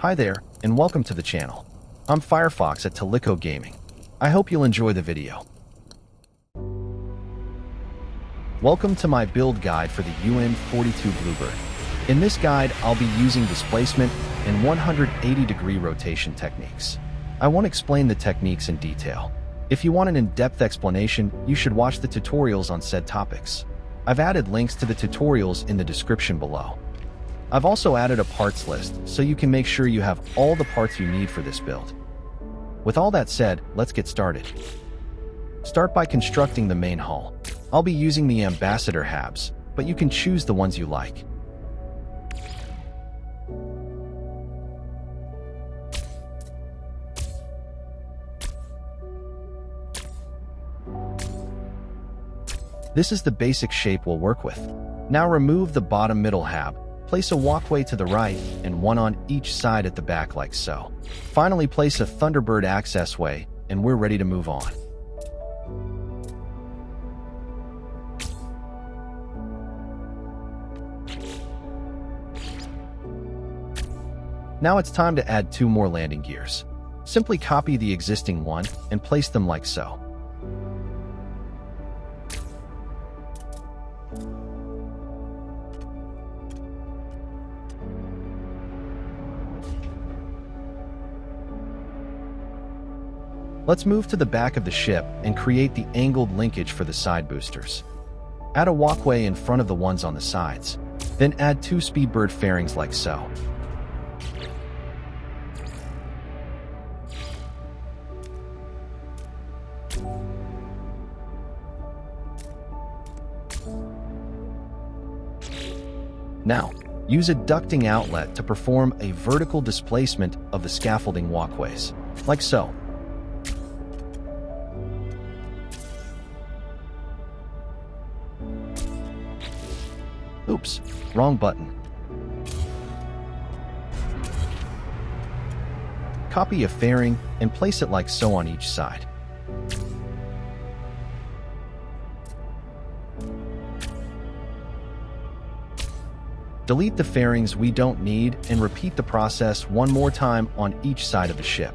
Hi there, and welcome to the channel. I'm Firefox at Tulikko Gaming. I hope you'll enjoy the video. Welcome to my build guide for the UN-42 Bluebird. In this guide, I'll be using displacement and 180-degree rotation techniques. I won't explain the techniques in detail. If you want an in-depth explanation, you should watch the tutorials on said topics. I've added links to the tutorials in the description below. I've also added a parts list so you can make sure you have all the parts you need for this build. With all that said, let's get started. Start by constructing the main hull. I'll be using the Ambassador HABs, but you can choose the ones you like. This is the basic shape we'll work with. Now remove the bottom middle HAB. Place a walkway to the right and one on each side at the back like so. Finally, place a Thunderbird accessway and we're ready to move on. Now it's time to add 2 more landing gears. Simply copy the existing one and place them like so. Let's move to the back of the ship and create the angled linkage for the side boosters. Add a walkway in front of the ones on the sides. Then add 2 Speedbird fairings like so. Now, use a ducting outlet to perform a vertical displacement of the scaffolding walkways, like so. Oops, wrong button. Copy a fairing and place it like so on each side. Delete the fairings we don't need and repeat the process one more time on each side of the ship.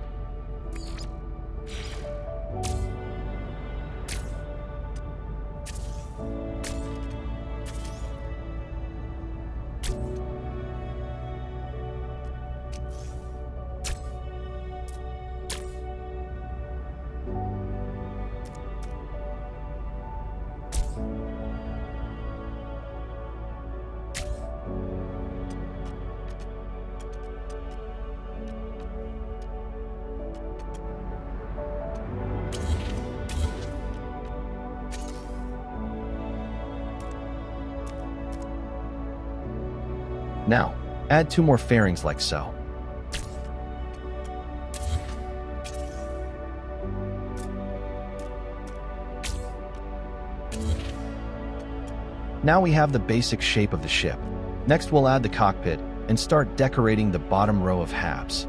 Now, add 2 more fairings like so. Now we have the basic shape of the ship. Next we'll add the cockpit and start decorating the bottom row of HABs.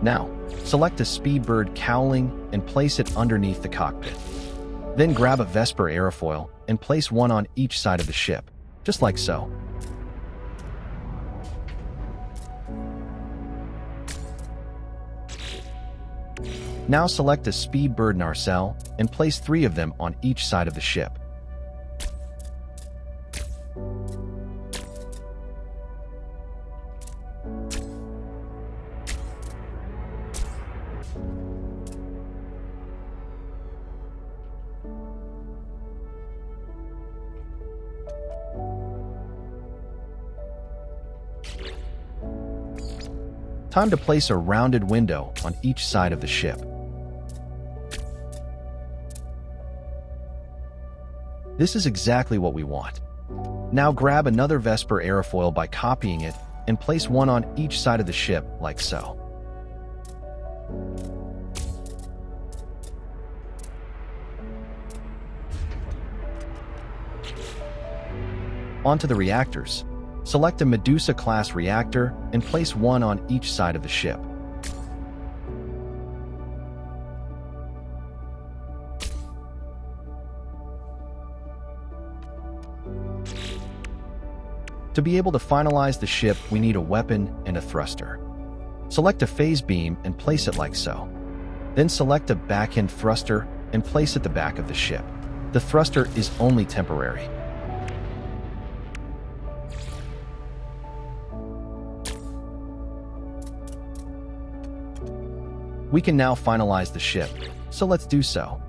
Now, select a Speedbird Cowling and place it underneath the cockpit. Then grab a Vesper Aerofoil and place one on each side of the ship, just like so. Now select a Speedbird Narcelle and place 3 of them on each side of the ship. Time to place a rounded window on each side of the ship. This is exactly what we want. Now grab another Vesper Aerofoil by copying it and place one on each side of the ship like so. Onto the reactors. Select a Medusa-class reactor and place one on each side of the ship. To be able to finalize the ship, we need a weapon and a thruster. Select a phase beam and place it like so. Then select a backend thruster and place at the back of the ship. The thruster is only temporary. We can now finalize the ship, so let's do so.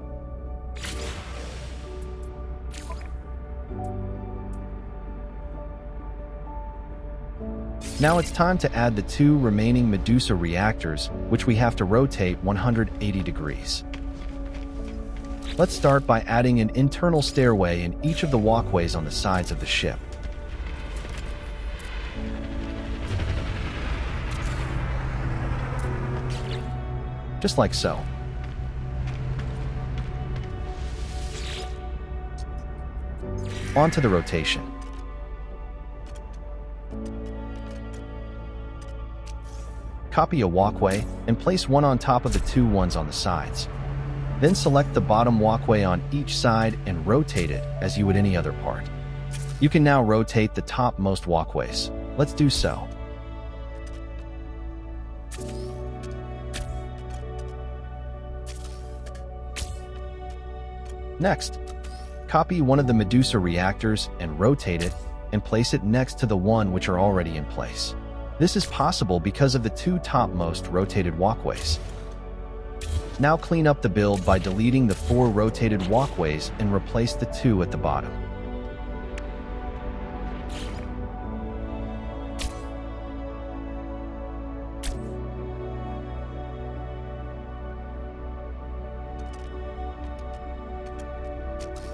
Now it's time to add the two remaining Medusa reactors, which we have to rotate 180 degrees. Let's start by adding an internal stairway in each of the walkways on the sides of the ship. Just like so. Onto the rotation. Copy a walkway and place one on top of the two ones on the sides. Then select the bottom walkway on each side and rotate it as you would any other part. You can now rotate the topmost walkways. Let's do so. Next, copy one of the Medusa reactors and rotate it and place it next to the one which are already in place. This is possible because of the two topmost rotated walkways. Now clean up the build by deleting the 4 rotated walkways and replace the 2 at the bottom.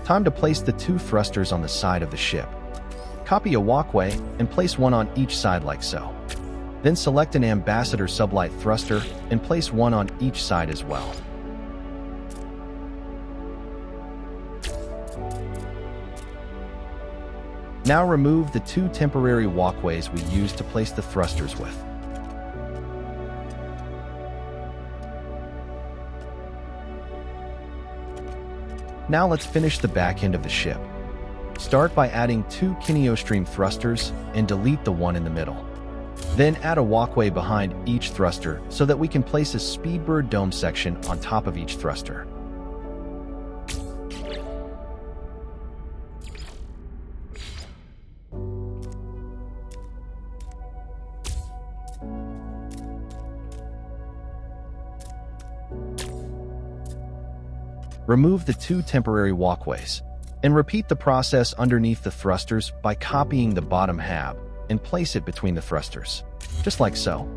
Time to place the 2 thrusters on the side of the ship. Copy a walkway and place one on each side like so. Then select an Ambassador Sublight thruster and place one on each side as well. Now remove the 2 temporary walkways we used to place the thrusters with. Now let's finish the back end of the ship. Start by adding 2 Kineostream Thrusters and delete the one in the middle. Then add a walkway behind each thruster so that we can place a Speedbird dome section on top of each thruster. Remove the 2 temporary walkways, and repeat the process underneath the thrusters by copying the bottom hab and place it between the thrusters, just like so.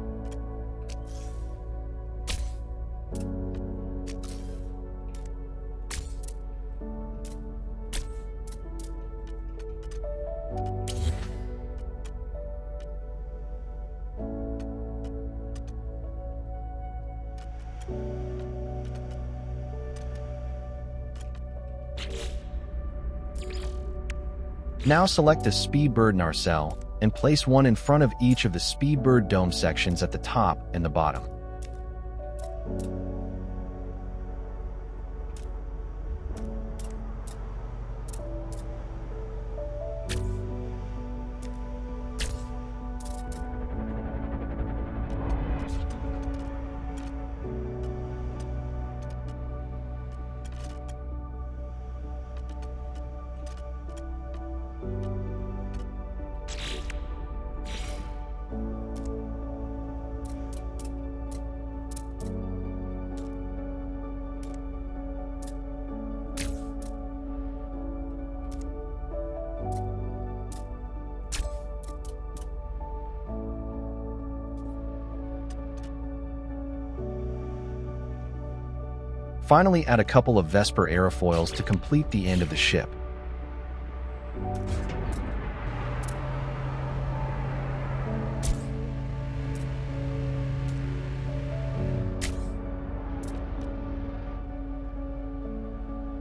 Now select a Speedbird Narcelle and place one in front of each of the Speedbird dome sections at the top and the bottom. Finally, add a couple of Vesper Aerofoils to complete the end of the ship.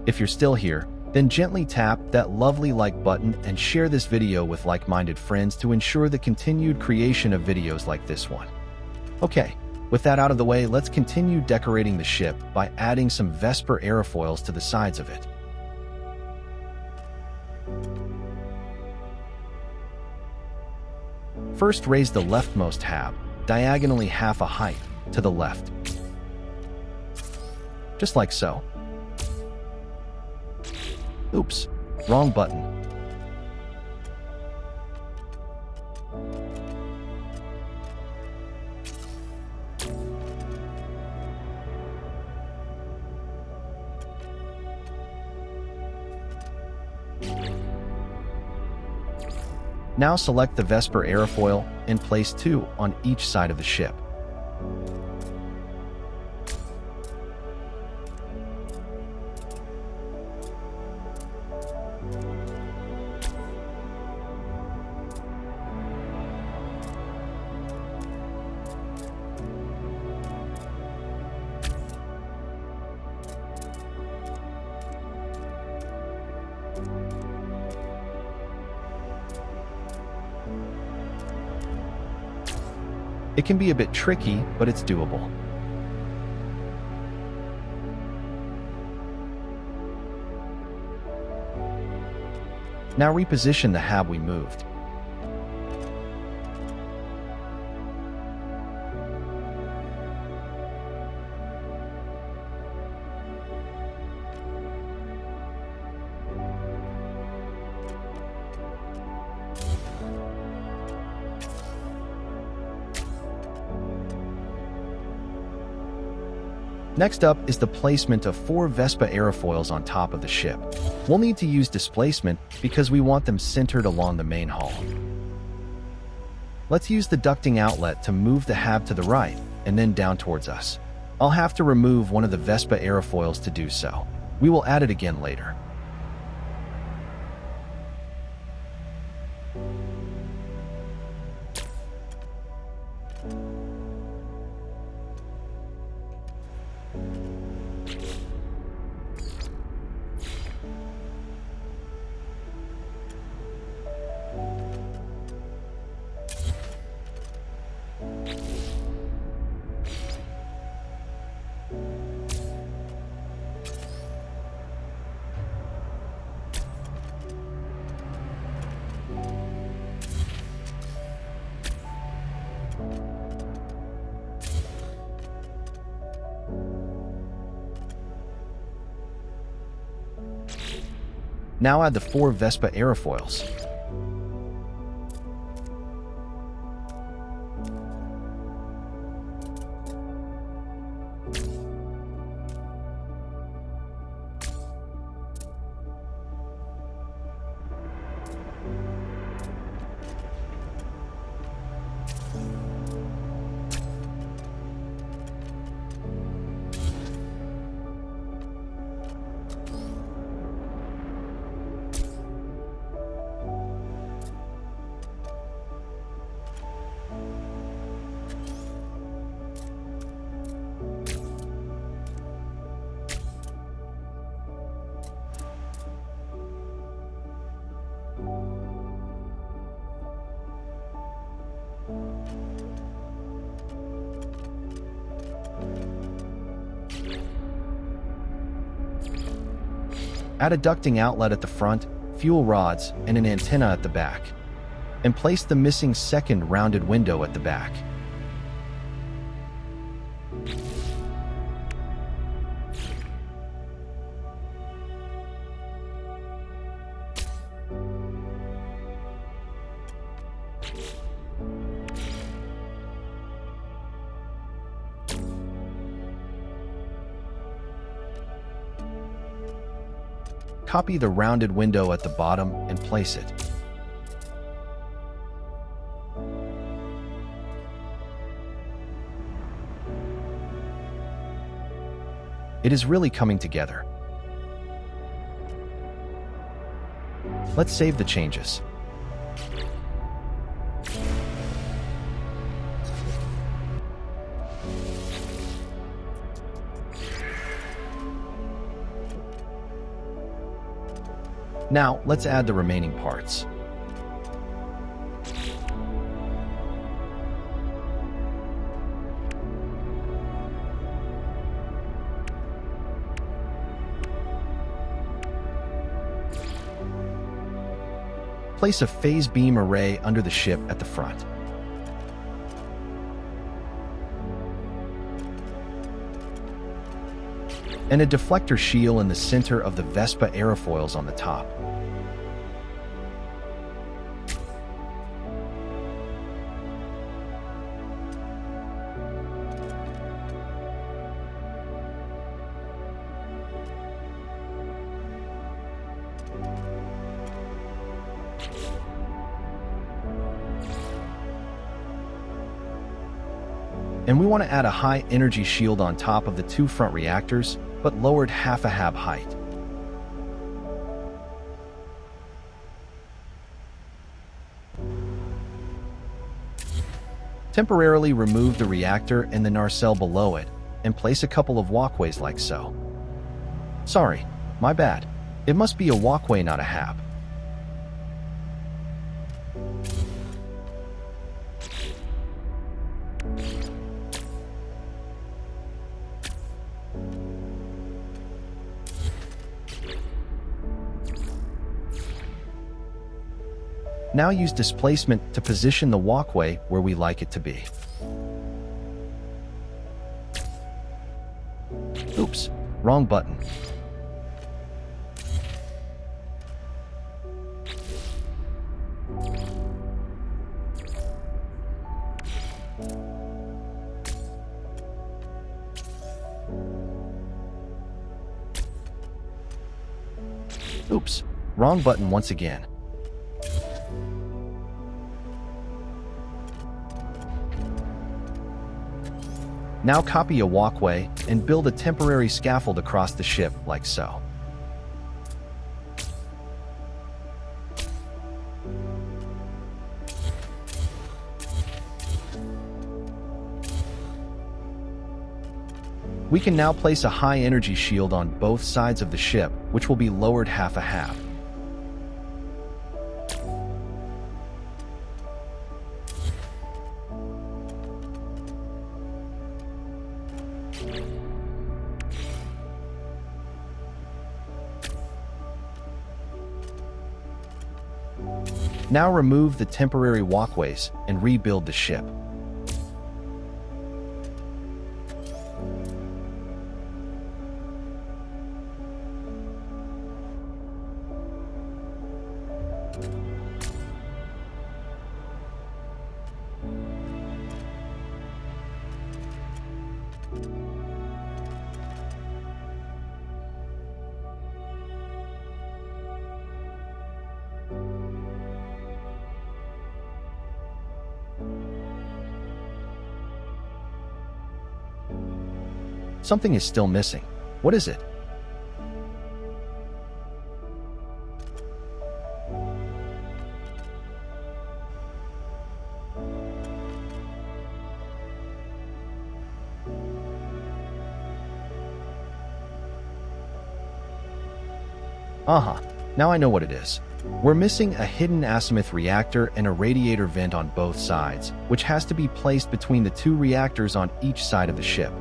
If you're still here, Then gently tap that lovely like button and share this video with like-minded friends to ensure the continued creation of videos like this one. Okay, with that out of the way, let's continue decorating the ship by adding some Vesper Aerofoils to the sides of it. First, raise the leftmost hab, diagonally half a height, to the left. Just like so. Oops, wrong button. Now select the Vesper Aerofoil and place 2 on each side of the ship. It can be a bit tricky, but it's doable. Now reposition the hab we moved. Next up is the placement of 4 Vesper Aerofoils on top of the ship. We'll need to use displacement because we want them centered along the main hull. Let's use the ducting outlet to move the hab to the right and then down towards us. I'll have to remove one of the Vesper Aerofoils to do so. We will add it again later. Now add the 4 Vesper Aerofoils. Add a ducting outlet at the front, fuel rods, and an antenna at the back. And place the missing second rounded window at the back. Copy the rounded window at the bottom and place it. It is really coming together. Let's save the changes. Now, let's add the remaining parts. Place a phase beam array under the ship at the front. And a deflector shield in the center of the Vesper Aerofoils on the top. And we want to add a high energy shield on top of the two front reactors, but lowered half a HAB height. Temporarily remove the reactor and the Narcelle below it, and place a couple of walkways like so. Sorry, my bad. It must be a walkway, not a HAB. Now use displacement to position the walkway where we like it to be. Oops, wrong button. Oops, wrong button once again. Now copy a walkway and build a temporary scaffold across the ship like so. We can now place a high energy shield on both sides of the ship, which will be lowered half a HAB. Now remove the temporary walkways and rebuild the ship. Something is still missing. What is it? Now I know what it is. We're missing a hidden Azimuth reactor and a radiator vent on both sides, which has to be placed between the two reactors on each side of the ship.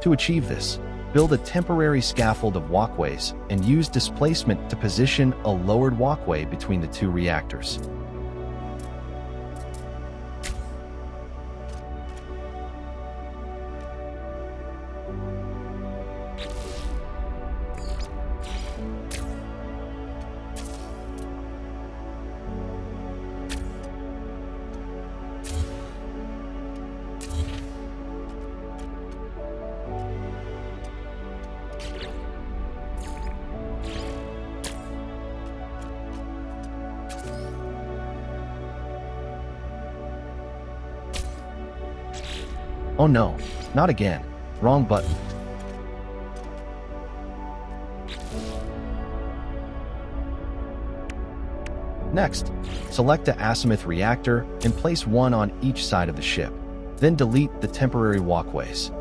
To achieve this, build a temporary scaffold of walkways and use displacement to position a lowered walkway between the two reactors. Oh no, not again. Wrong button. Next, select the Azimuth reactor and place one on each side of the ship. Then delete the temporary walkways.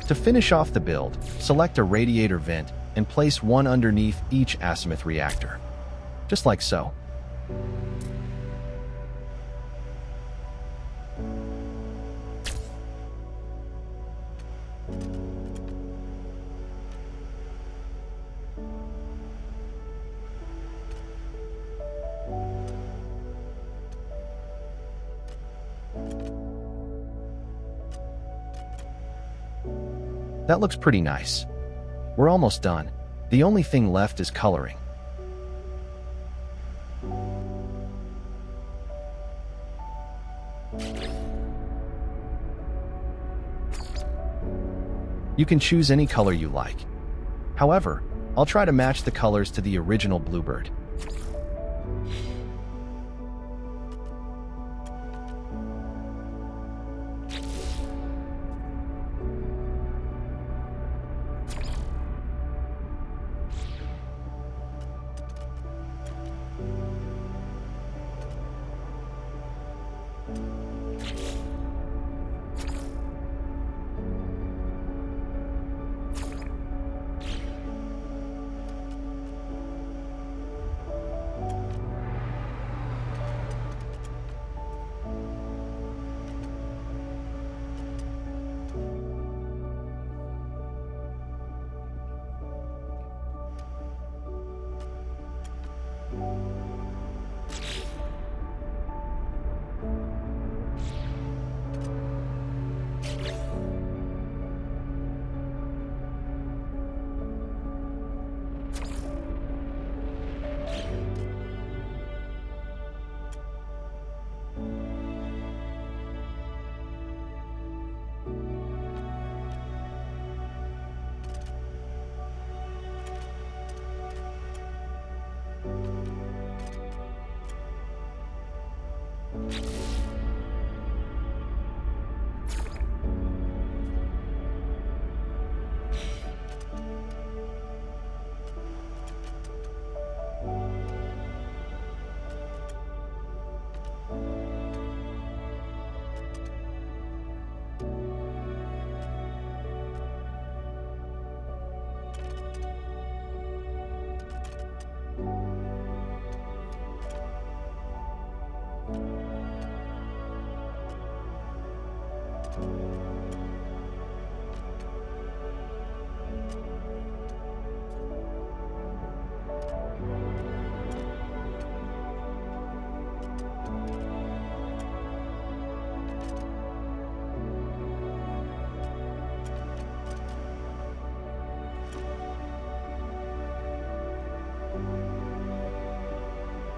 To finish off the build, select a radiator vent and place one underneath each Azimuth reactor. Just like so. That looks pretty nice. We're almost done. The only thing left is coloring. You can choose any color you like. However, I'll try to match the colors to the original Bluebird.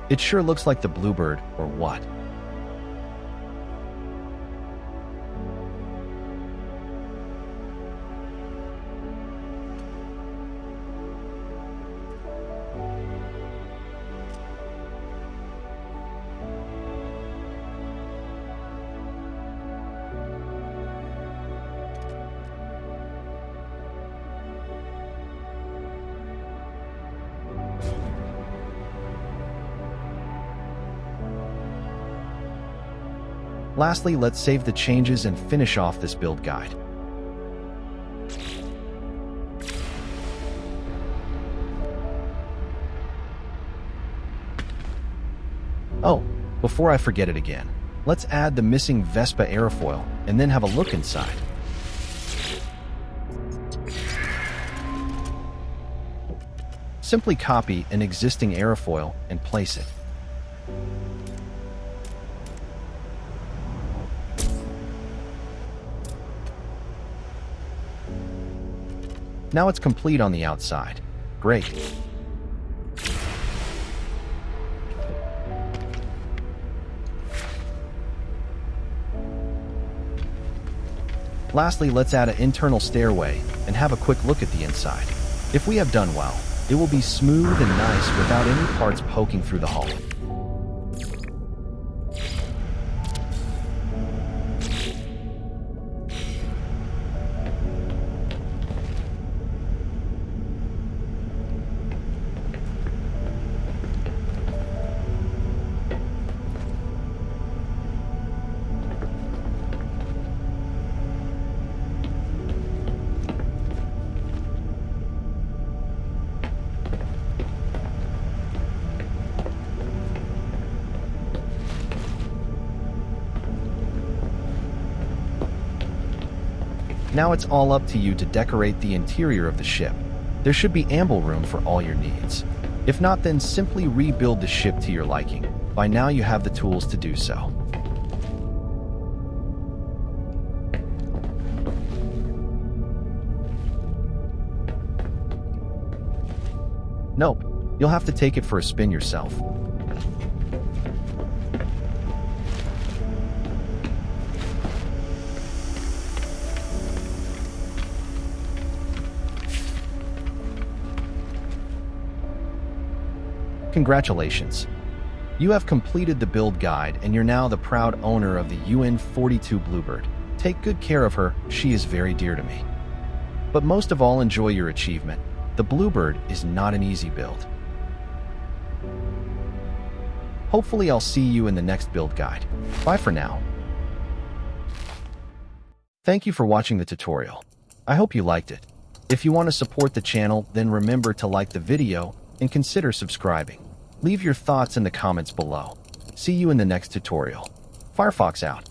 It sure looks like the Bluebird, or what? Lastly, let's save the changes and finish off this build guide. Oh, before I forget it again, let's add the missing Vesper Aerofoil and then have a look inside. Simply copy an existing aerofoil and place it. Now it's complete on the outside. Great. Lastly, let's add an internal stairway and have a quick look at the inside. If we have done well, it will be smooth and nice without any parts poking through the hull. Now it's all up to you to decorate the interior of the ship. There should be ample room for all your needs. If not, then simply rebuild the ship to your liking. By now you have the tools to do so. Nope, you'll have to take it for a spin yourself. Congratulations. You have completed the build guide and you're now the proud owner of the UN-42 Bluebird. Take good care of her, she is very dear to me. But most of all, enjoy your achievement. The Bluebird is not an easy build. Hopefully I'll see you in the next build guide. Bye for now. Thank you for watching the tutorial. I hope you liked it. If you want to support the channel, then remember to like the video and consider subscribing. Leave your thoughts in the comments below. See you in the next tutorial. Firefox out.